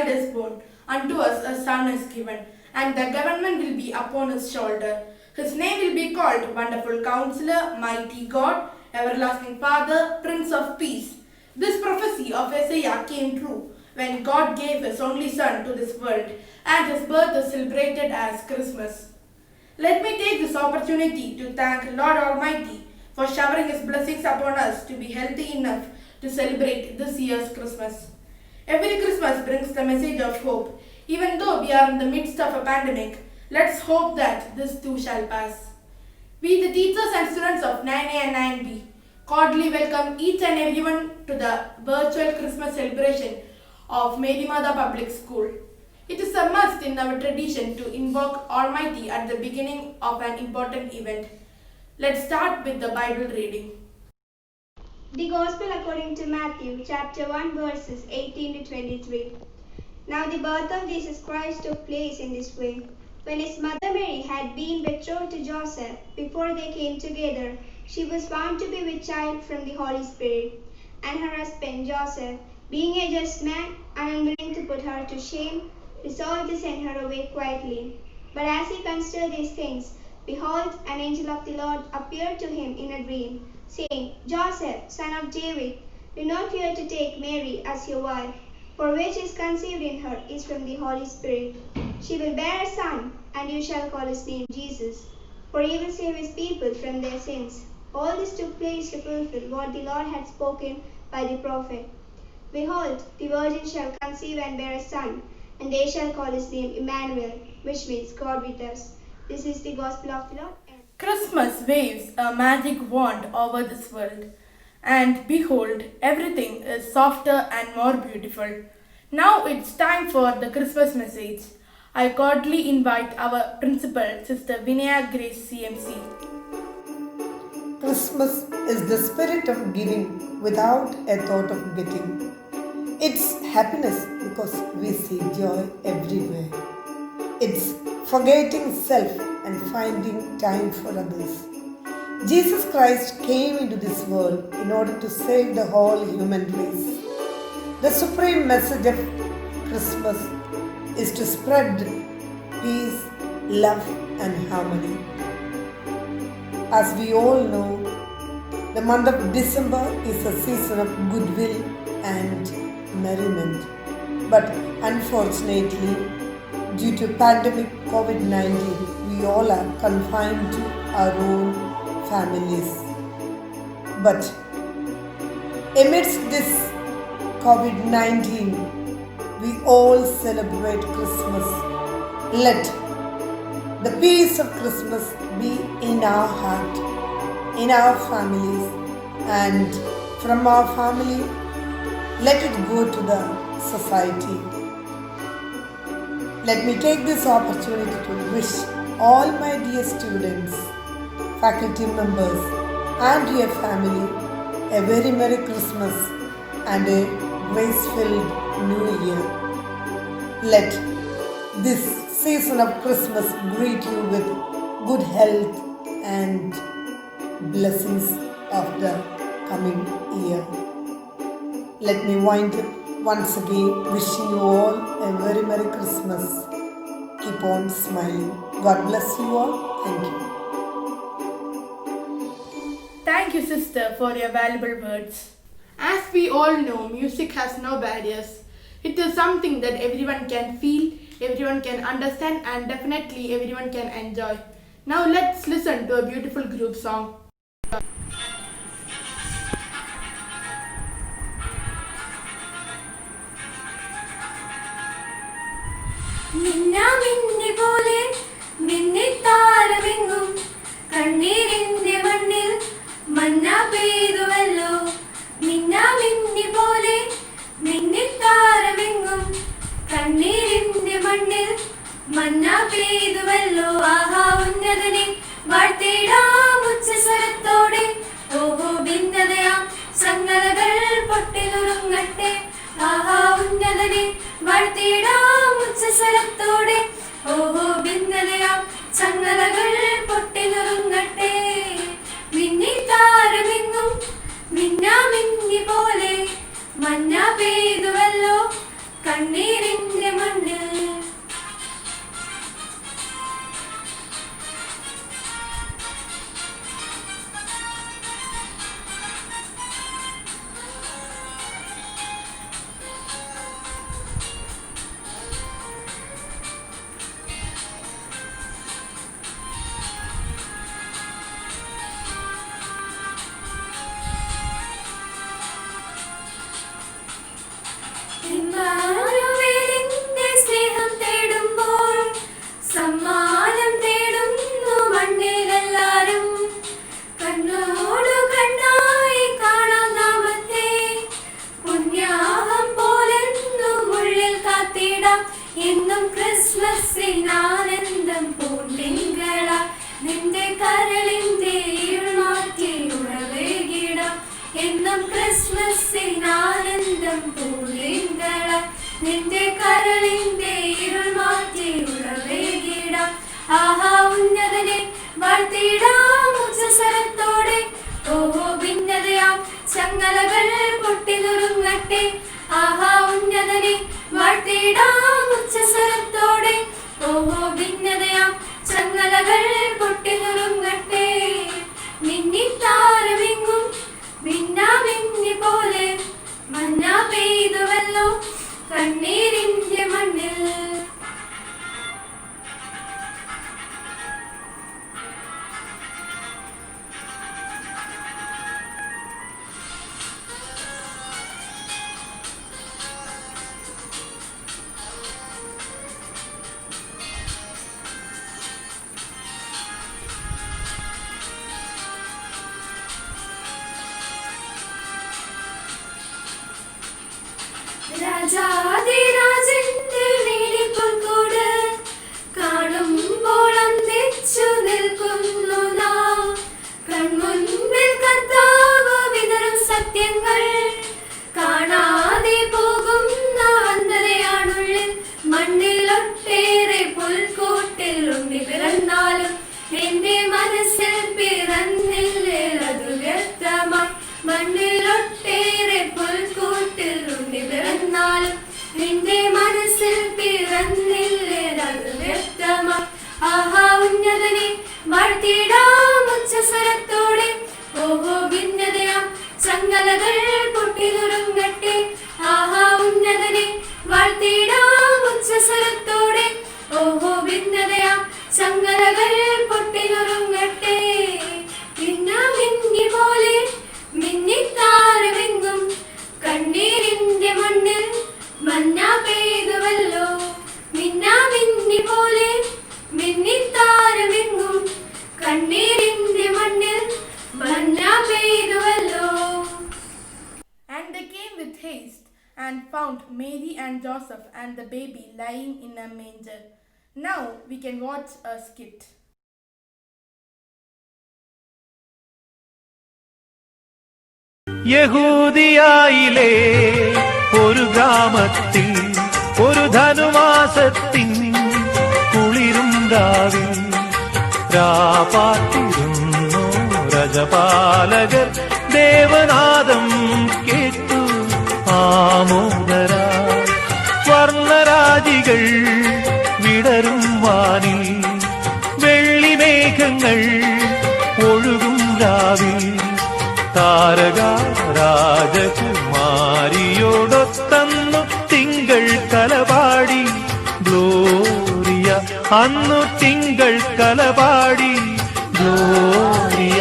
child is born, unto us a son is given, and the government will be upon his shoulder. His name will be called Wonderful Counselor, Mighty God, Everlasting Father, Prince of Peace. This prophecy of Isaiah came true when God gave his only son to this world, and his birth is celebrated as Christmas. Let me take this opportunity to thank Lord Almighty for showering his blessings upon us to be healthy enough to celebrate this year's Christmas. Every Christmas brings the message of hope. Even though we are in the midst of a pandemic, let's hope that this too shall pass. We, the teachers and students of 9A and 9B, cordially welcome each and everyone to the virtual Christmas celebration of Mary Mother Public School. It is a must in our tradition to invoke Almighty at the beginning of an important event. Let's start with the Bible reading. The Gospel according to Matthew, chapter 1, verses 18 to 23. Now the birth of Jesus Christ took place in this way. When his mother Mary had been betrothed to Joseph, before they came together, she was found to be with child from the Holy Spirit. And her husband Joseph, being a just man and unwilling to put her to shame, resolved to send her away quietly. But as he considered these things, behold, an angel of the Lord appeared to him in a dream, saying, Joseph, son of David, do not fear to take Mary as your wife, for which is conceived in her is from the Holy Spirit. She will bear a son, and you shall call his name Jesus, for he will save his people from their sins. All this took place to fulfill what the Lord had spoken by the prophet. Behold, the virgin shall conceive and bear a son, and they shall call his name Emmanuel, which means God with us. This is the Gospel of the Lord. Christmas waves a magic wand over this world, and behold, everything is softer and more beautiful. Now it's time for the Christmas message. I cordially invite our principal, Sister Vinaya Grace CMC. Christmas is the spirit of giving without a thought of getting. It's happiness because we see joy everywhere. It's forgetting self and finding time for others. Jesus Christ came into this world in order to save the whole human race. The supreme message of Christmas is to spread peace, love, and harmony. As we all know, the month of December is a season of goodwill and merriment. But unfortunately, due to pandemic COVID-19, we all are confined to our own families. But amidst this COVID-19, we all celebrate Christmas. Let the peace of Christmas be in our heart, in our families, and from our family, let it go to the society. Let me take this opportunity to wish all my dear students, faculty members, and your family a very Merry Christmas and a grace-filled New Year. Let this season of Christmas greet you with good health and blessings of the coming year. Let me wind up once again wishing you all a very Merry Christmas. Keep on smiling. God bless you all. Thank you. Thank you, Sister, for your valuable words. As we all know, music has no barriers. It is something that everyone can feel, everyone can understand, and definitely everyone can enjoy. Now let's listen to a beautiful group song. മിന്നാമിന്നി പോലെ മിന്നിത്താരമെങ്ങും കണ്ണീരിന്റെ മണ്ണിൽ മഞ്ഞ പെയ്തുവല്ലോ. മിന്നാമിന്നി പോലെ മിന്നിത്താരമെങ്ങും കണ്ണീരിന്റെ മണ്ണിൽ മഞ്ഞ പെയ്തുവല്ലോ. ആഹാ ഉന്നതനെ വാഴ്ത്തിടാം ഉച്ചസ്വരത്തോടെ. ഓഹോ ഭിന്നതയാം സംഗതകൾ പൊട്ടിനുറുങ്ങട്ടെ. ആഹാ ഉന്നതനെ വാഴ്ത്തിടാം ഉച്ചസ്വരത്തോടെ. ഓഹോ ഭിന്നതയാം സംഗതകൾ പൊട്ടിനുറുങ്ങട്ടെ. മിന്നിത്താരമെങ്ങും മിന്നാമിന്നി പോലെ മഞ്ഞ പെയ്തുവല്ലോ. കണ്ണീരിന്റെ മണ്ണിൽ. ഇമ്മാനുവേലിന്റെ സ്നേഹം തേടുമ്പോൾ സമ്മാനം തേടുന്നു മണ്ണിലെല്ലാരും. കണ്ണോടു കണ്ണായി കാണാം നാമത്തെ, പുണ്യാഹം പോലെന്നും ഉള്ളിൽ കാത്തിടാം. എന്നും ക്രിസ്മസിനാനന്ദം പൂണ്ടിങ്കള, നിന്റെ കരളിന്റെ ഇരുൾ മാറ്റി ഉണവേകിടാം. എന്നും ക്രിസ്മസിനാനന്ദം പൂണ്ടിങ്കള, നിന്റെ കരളിന്റെ ഇരുൾ മാറ്റി ഉണവേകിടാം. ആഹാ ഉന്നതനെ വാഴ്ത്തിടാം ഉച്ചസ്വരത്തോടെ, ഓഹോ ഭിന്നതയാം ചങ്ങലകൾ പൊട്ടിനുറുങ്ങട്ടെ. ആഹാ ഉന്നതനെ വാഴ്ത്തിടാം ഉച്ചസ്വരത്തോടെ, ഓഹോ ഭിന്നതയാം ചങ്ങലകൾ പൊട്ടിനുറുങ്ങട്ടെ. മിന്നിത്താരമെങ്ങും മിന്നാമിന്നി പോലെ മഞ്ഞ പെയ്തുവല്ലോ കണ്ണീരിന്റെ മണ്ണിൽ. രാജാധിരാജന്റെ വേലിപ്പുൽക്കൂട് കാണുമ്പോൾ അന്തിച്ചു നിൽക്കുന്നു നാം. കൺമുൻപിൽ കർത്താവ് വിതറും സത്യങ്ങൾ കാണാതെ പോകുന്ന അന്ധതയാണുള്ളിൽ. മണ്ണിലൊട്ടേറെ പുൽക്കൂട്ടിൽ ഉണ്ണി പിറന്നാലും എന്റെ മനസ്സിൽ പിറന്നില്ലേ അത് വ്യക്തമായി. മണ്ണിലൊട്ടേറെ പുൽക്കൂട്ടിൽ ഉണ്ണി പിറന്നാലും എന്റെ മനസ്സിൽ പിറന്നില്ലേ അത് വ്യക്തമായി. ആഹാ ഉന്നതനെ വാഴ്ത്തിടാം ഉച്ചസ്വരത്തോടെ, ഓഹോ ഭിന്നതയാം ചങ്ങലകൾ പൊട്ടിനുറുങ്ങട്ടെ. ആഹാ ഉന്നതനെ വാഴ്ത്തിടാം ഉച്ചസ്വരത്തോടെ, ഓഹോ ഭിന്നതയാം ചങ്ങലകൾ പൊട്ടിനുറുങ്ങട്ടെ. മിന്നാമിന്നി പോലെ മിന്നിത്താരമെങ്ങും കണ്ണീരിന്റെ മണ്ണിൽ മഞ്ഞ പെയ്തുവല്ലോ. മിന്നാമിന്നി പോലെ മിന്നിത്താരമെങ്ങും കണ്ണീരിന്റെ മണ്ണിൽ മഞ്ഞ പെയ്തുവല്ലോ. And they came with haste and found Mary and Joseph and the baby lying in a manger. Now we can watch a skit. യഹൂദിയായിലെ ഒരു ഗ്രാമത്തിൽ ഒരു ധനുമാസത്തിൻ കുളിരും രാവിൽ രാപാർത്തിരുന്നു രജപാലകർ. ദേവനാദം കേട്ടു ആമോദരാ, വർണ്ണരാജികൾ വിടരും വാനിൽ, വെള്ളിമേഘങ്ങൾ ഒഴുകും രാവിൽ. താരക രാജകുമാരിയോടൊത്തന്നു തിങ്കൾ കലപാടി ഗ്ലോറിയ, അന്നു തിങ്കൾ കലപാടി ഗ്ലോറിയ.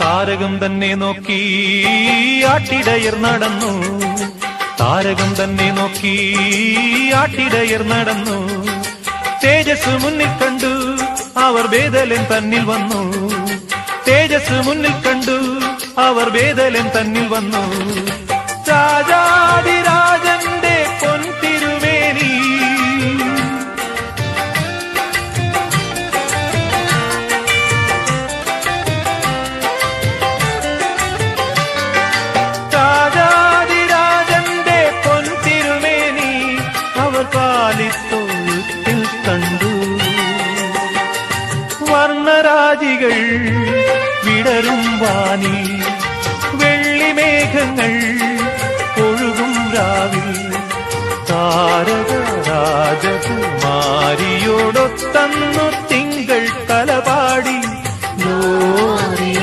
താരകം തന്നെ നോക്കി ആട്ടിടയർ നടന്നു, താരകം തന്നെ നോക്കി ആട്ടിടയർ നടന്നു. തേജസ് മുന്നിൽ കണ്ടു അവർ ബേഥലേം തന്നിൽ വന്നു, തേജസ് മുന്നിൽ കണ്ടു അവർ ബേഥലേം തന്നിൽ വന്നു. രാജാതിരാജന്റെ പൊൻതിരുമേനി രാജാതിരാജന്റെ പൊൻതിരുമേനി അവർ കാലിത്തൊഴുത്തിൽ കണ്ടു. വർണ്ണരാജികൾ വിടരും വാനിൽ വെള്ളിമേഘങ്ങൾ ഒഴുകും രാവിൽ താരക രാജകുമാരിയോടൊത്തന്നു തിങ്കൾ കലപാടി ഗ്ലോറിയ.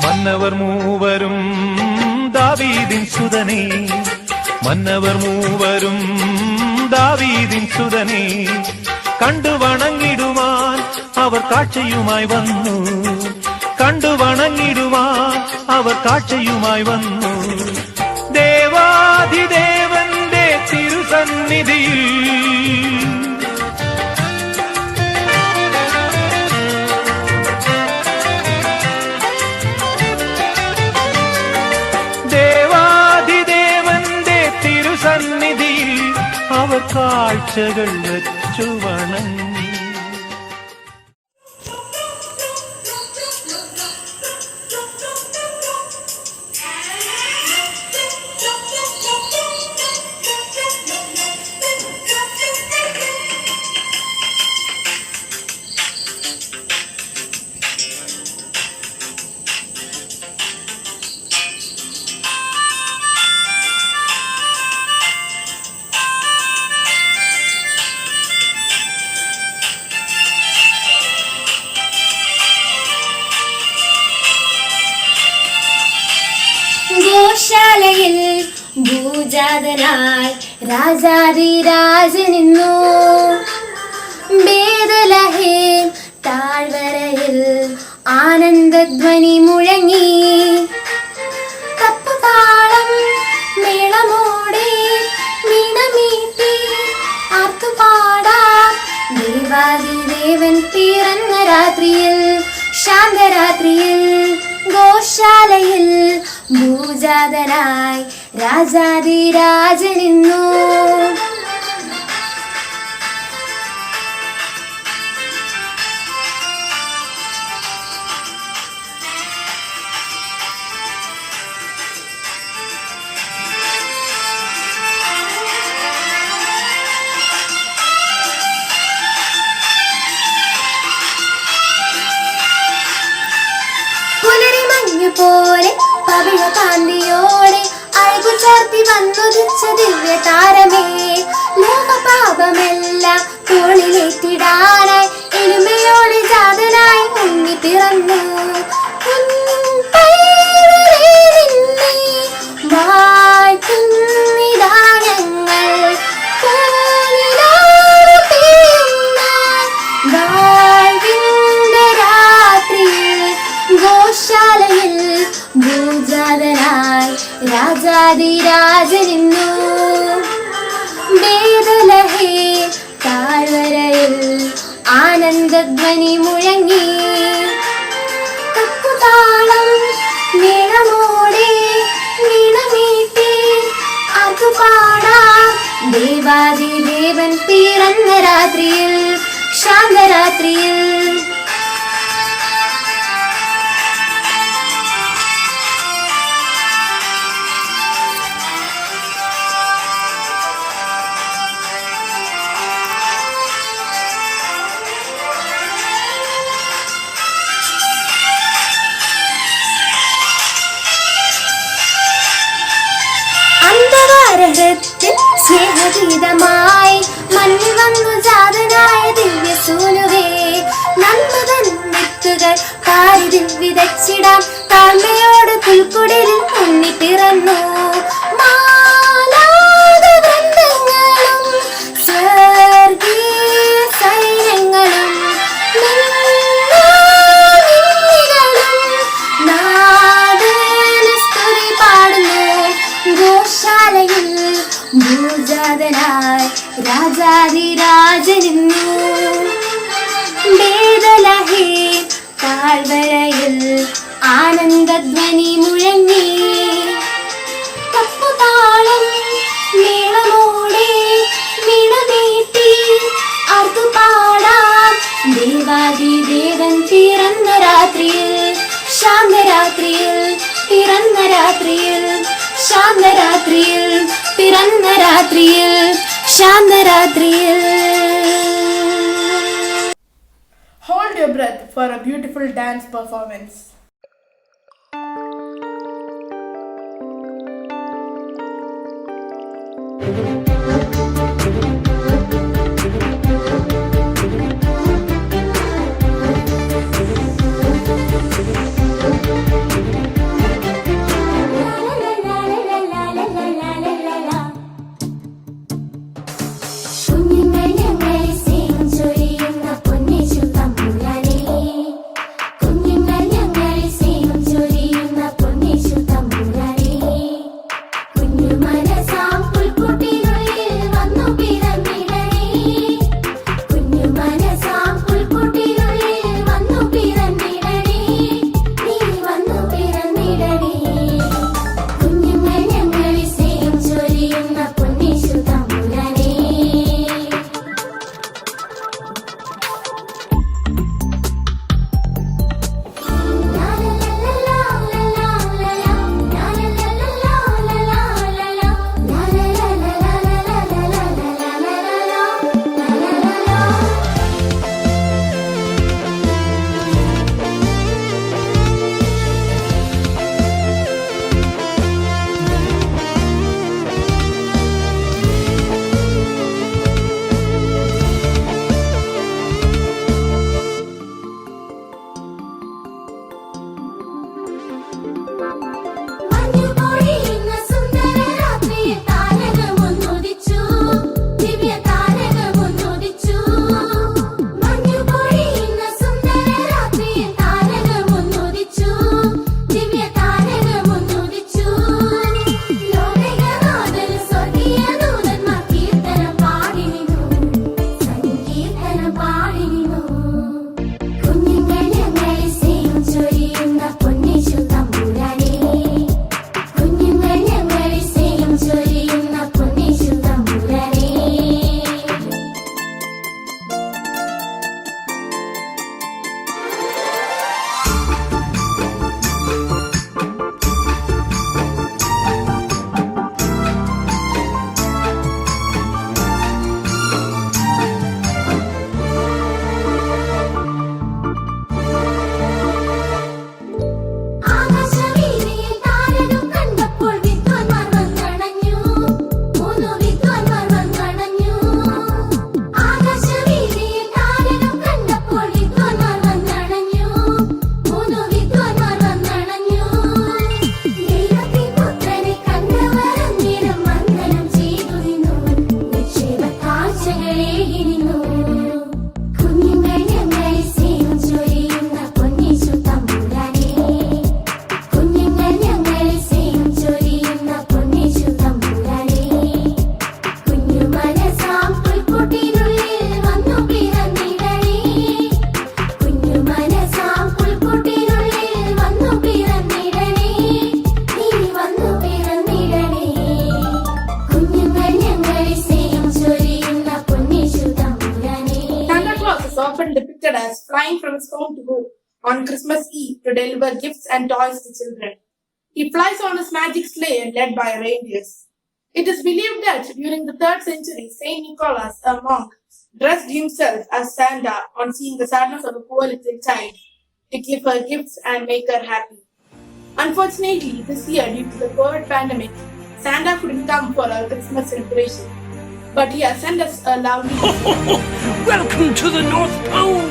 മന്നവർ മൂവരും ദാവീദിൻ സുതനേ, മന്നവർ മൂവരും ദാവീദിൻ സുതനേ കണ്ടു വണങ്ങിടുവാൻ അവർ കാഴ്ചയുമായി വന്നു. കണ്ടു വണങ്ങിടുവാൻ അവർ കാഴ്ചയുമായി വന്നു. ദേവാധിദേവന്റെ തിരുസന്നിധിയിൽ സന്നിധിയിൽ അവർ കാഴ്ചകൾ വച്ചു വണങ്ങി. ഗോശാലയിൽ ഭൂജാതനായി രാജാതിരാജനിന്നു. ബേത്ലഹേം താഴ്വരയിൽ ആനന്ദധ്വനി മുഴങ്ങി. തപ്പുതാളം മേളമോടെ വീണമീട്ടി ആർത്തുപാടാം. ദേവാദിദേവൻ പിറന്ന രാത്രിയിൽ ശാന്തരാത്രിയിൽ ഗോശാലയിൽ ഭൂജാതനായി രാജാതിരാജനിന്നു. പോലെ പവിഴകാന്തിയോടെ അഴകു ചാർത്തി വന്നുദിച്ച ദിവ്യ താരമേ, ലോകപാപമെല്ലാം തോളിലേറ്റിടാനായി എരുമയോടെ ജാതനായി മുങ്ങി പിറന്നു. ഗോശാലയിൽ ഭൂജാതനായി രാജാതിരാജനിന്നു. ബേത്ലഹേം താഴ്വരയിൽ ആനന്ദധ്വനി മുഴങ്ങി. തപ്പുതാളം മേളമോടെ വീണമീട്ടി ആർത്തുപാടാം. ദേവാദിദേവൻ പിറന്ന രാത്രിയിൽ ശാന്തരാത്രിയിൽ സ്നേഹഗീതമായി മണ്ണിൽ വന്നു ജാതനായ ദിവ്യസൂനുവേ, നന്മതൻ വിത്തുകൾ പാരിതിൽ വിതച്ചിടാൻ താഴ്മയോട് പുൽക്കുടിലിൽ ഉണ്ണി പിറന്നു. മാലാഖവൃന്ദങ്ങളും സ്വർഗീയ സൈന്യങ്ങളും നാദന സ്തുതി ഭൂജാതനായി രാജാതിരാജനിന്നു വേദലഹേ താഴ്വരയിൽ ആനന്ദധ്വനി മുഴങ്ങി തപ്പുതാളം മേളമോടെ വീണമീട്ടി ആർത്തുപാടാം ദേവാദിദേവൻ പിറന്ന രാത്രിയിൽ ശാന്തരാത്രിയിൽ പിറന്ന രാത്രിയിൽ ശാന്തരാത്രിയിൽ പിറന്ന രാത്രിയിൽ ശാന്തരാത്രിയിൽ. Hold your breath for a beautiful dance performance. കുഞ്ഞുങ്ങൾ ഞങ്ങളെ സ്നേഹം ചൊരിയുന്ന പൊന്നേശു തമ്പുരാനേ, കുഞ്ഞുങ്ങൾ ഞങ്ങളെ സ്നേഹം ചൊരിയുന്ന പൊന്നേശു തമ്പുരാനേ, കുഞ്ഞു മനസാം പുൽക്കൂട്ടിനുള്ളിൽ വന്നു പിറന്നിടണേ, കുഞ്ഞു മനസാം പുൽക്കൂട്ടിനുള്ളിൽ വന്നു പിറന്നിടണേ, നീ വന്നു പിറന്നിടണേ, കുഞ്ഞുങ്ങൾ ഞങ്ങളെ സ്നേഹം ചൊരിയുന്ന പൊന്നേശു തമ്പുരാനേ. മഞ്ഞുപൊഴിയുന്ന സുന്ദര രാത്രിയിൽ താരകമൊന്നുദിച്ചു, ദിവ്യ താരകമൊന്നുദിച്ചു. മഞ്ഞുപൊഴിയുന്ന സുന്ദര രാത്രിയിൽ താരകമൊന്നുദിച്ചു, ദിവ്യ താരകമൊന്നുദിച്ചു. ലോകനാഥൻ സ്വർഗീയ ദൂതന്മാർ കീർത്തനം പാടി നിന്നു, സങ്കീർത്തനം പാടി നിന്നു. കുഞ്ഞുങ്ങൾ ഞങ്ങളെ സ്നേഹം ചൊരിയുന്ന പൊന്നേശു തമ്പുരാനേ, കുഞ്ഞുങ്ങൾ ഞങ്ങളെ സ്നേഹം ചൊരിയുന്ന പൊന്നേശു തമ്പുരാനേ. ആകാശവീതിയിൽ താരകം കണ്ടപ്പോൾ വിദ്വാൻമാർ വന്നണഞ്ഞു, മൂന്നു വിദ്വാൻമാർ വന്നണഞ്ഞു. ആകാശവീതിയിൽ താരകം കണ്ടപ്പോൾ വിദ്വാൻമാർ വന്നണഞ്ഞു, മൂന്നു വിദ്വാൻമാർ വന്നണഞ്ഞു. ദൈവത്തിൻ പുത്രനെ കണ്ടവർ അന്നേരം വന്ദനം ചെയ്തു നിന്നു, നിക്ഷേപ കാഴ്ചകളേകി നിന്നു. കുഞ്ഞുങ്ങൾ ഞങ്ങളെ സ്നേഹം ചൊരിയുന്ന പൊന്നേശു തമ്പുരാനേ, കുഞ്ഞുങ്ങൾ ഞങ്ങളെ സ്നേഹം ചൊരിയുന്ന പൊന്നേശു തമ്പുരാനേ, കുഞ്ഞു മനസാം പുൽക്കൂട്ടിനുള്ളിൽ വന്നു പിറന്നിടണേ, കുഞ്ഞു മനസാം പുൽക്കൂട്ടിനുള്ളിൽ വന്നു പിറന്നിടണേ, നീ വന്നു പിറന്നിടണേ, കുഞ്ഞുങ്ങൾ ഞങ്ങളെ സ്നേഹം ചൊരിയുന്ന പൊന്നേശു തമ്പുരാനേ. Santa Claus is often depicted as flying from his home to home on Christmas Eve to deliver gifts and toys to children. He flies on his magic sleigh led by reindeers. It is believed that during the 3rd century, Saint Nicholas, a monk, dressed himself as Santa on seeing the sadness of a poor little child to give her gifts and make her happy. Unfortunately, this year, due to the COVID pandemic, Santa couldn't come for our Christmas celebration. But he has sent us a lovely Welcome to the North Pole!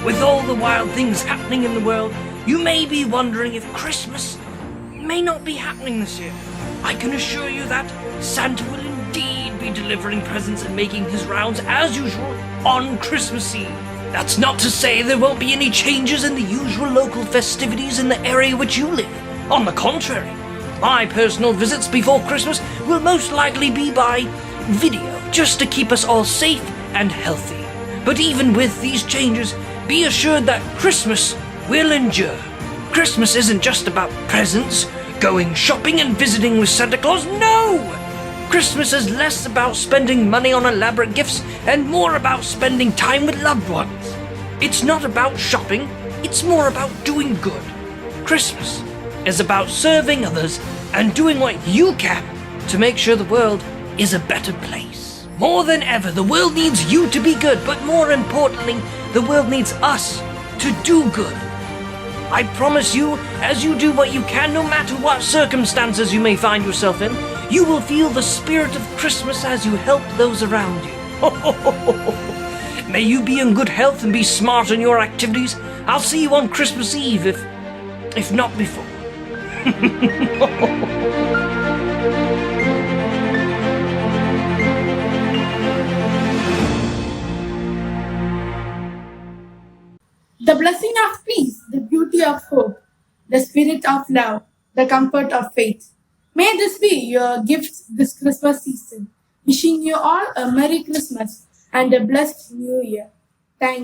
With all the wild things happening in the world, you may be wondering if Christmas may not be happening this year. I can assure you that Santa will indeed be delivering presents and making his rounds as usual on Christmas Eve. That's not to say there won't be any changes in the usual local festivities in the area which you live. On the contrary, My personal visits before Christmas will most likely be by video, just to keep us all safe and healthy. But even with these changes, be assured that Christmas will endure. Christmas isn't just about presents, going shopping and visiting with Santa Claus. No! Christmas is less about spending money on elaborate gifts and more about spending time with loved ones. It's not about shopping, it's more about doing good. Christmas is about serving others and doing what you can to make sure the world is a better place. More than ever, the world needs you to be good, but more importantly, the world needs us to do good. I promise you, as you do what you can, no matter what circumstances you may find yourself in, you will feel the spirit of Christmas as you help those around you. May you be in good health and be smart in your activities. I'll see you on Christmas Eve, if not before. The blessing of peace, the beauty of hope, the spirit of love, the comfort of faith. May this be your gift this Christmas season. Wishing you all a Merry Christmas and a blessed New Year. Thank you.